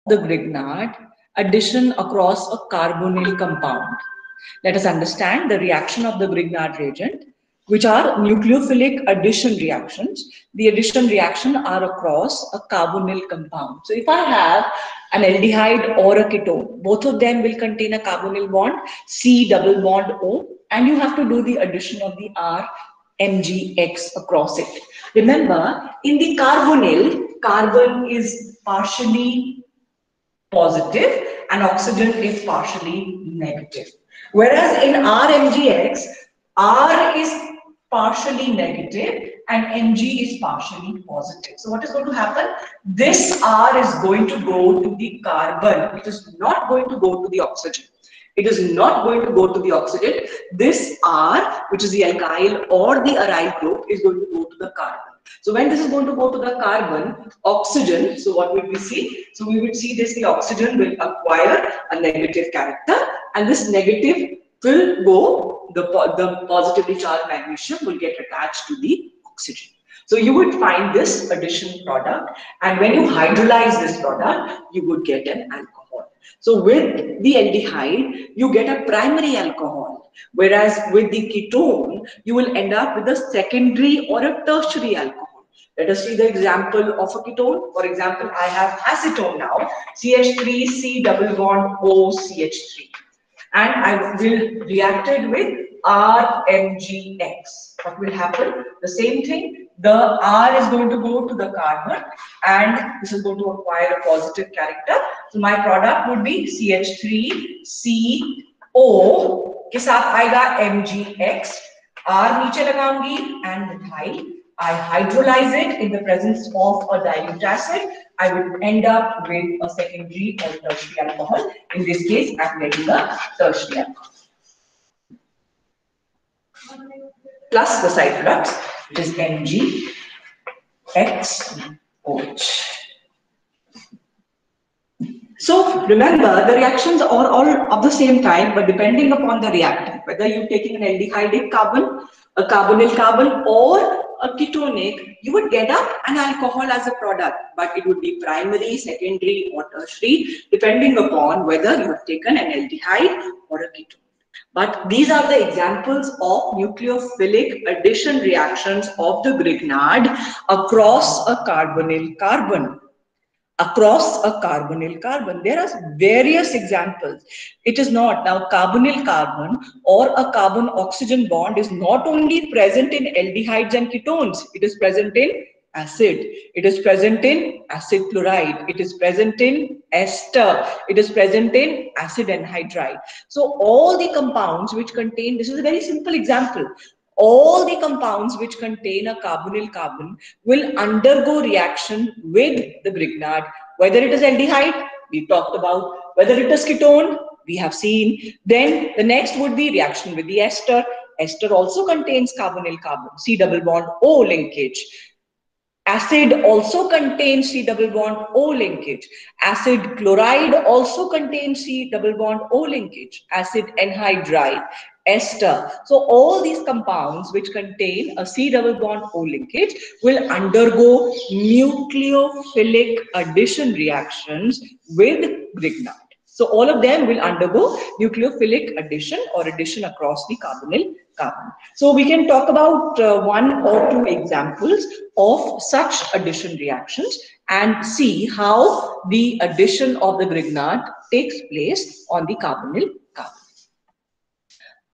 the Grignard addition across a carbonyl compound. Let us understand the reaction of the Grignard reagent, which are nucleophilic addition reactions. The addition reaction are across a carbonyl compound. So if I have an aldehyde or a ketone, both of them will contain a carbonyl bond, C double bond O, and you have to do the addition of the R MgX across it. Remember, in the carbonyl, carbon is partially positive and oxygen is partially negative. Whereas in RMGX, R is partially negative and Mg is partially positive. So what is going to happen? This R is going to go to the carbon. It is not going to go to the oxygen. It is not going to go to the oxygen. This R, which is the alkyl or the aryl group, is going to go to the carbon. So when this is going to go to the carbon, oxygen, so what would we see? So we would see this, the oxygen will acquire a negative character, and this negative will go, the positively charged magnesium will get attached to the oxygen. So you would find this addition product, and when you hydrolyze this product, you would get an alcohol. So with the aldehyde, you get a primary alcohol, whereas with the ketone, you will end up with a secondary or a tertiary alcohol. Let us see the example of a ketone. For example, I have acetone now, CH3, C double bond O, CH3. And I will react it with RMgX. What will happen? The same thing. The R is going to go to the carbon and this is going to acquire a positive character. So my product would be CH3CO के साथ आएगा MgX. R नीचे लगाऊंगी and methyl. I hydrolyze it in the presence of a dilute acid. I would end up with a secondary or tertiary alcohol. In this case, I'm getting a tertiary alcohol. Plus the side products, it is MgXOH. So remember, the reactions are all of the same type, but depending upon the reactant, whether you're taking an aldehydic carbon, a carbonyl carbon, or a ketonic, you would get up an alcohol as a product, but it would be primary, secondary, or tertiary, depending upon whether you have taken an aldehyde or a ketone. But these are the examples of nucleophilic addition reactions of the Grignard across a carbonyl carbon. Across a carbonyl carbon. There are various examples. It is not now carbonyl carbon or a carbon oxygen bond is not only present in aldehydes and ketones, it is present in acid, it is present in acid chloride, it is present in ester, it is present in acid anhydride. So all the compounds which contain, this is a very simple example, all the compounds which contain a carbonyl carbon will undergo reaction with the Grignard. Whether it is aldehyde, we talked about. Whether it is ketone, we have seen. Then the next would be reaction with the ester. Ester also contains carbonyl carbon, C double bond O linkage. Acid also contains C double bond O linkage. Acid chloride also contains C double bond O linkage. Acid anhydride, ester. So all these compounds which contain a C double bond O linkage will undergo nucleophilic addition reactions with Grignard. So all of them will undergo nucleophilic addition or addition across the carbonyl carbon. So we can talk about one or two examples of such addition reactions and see how the addition of the Grignard takes place on the carbonyl carbon.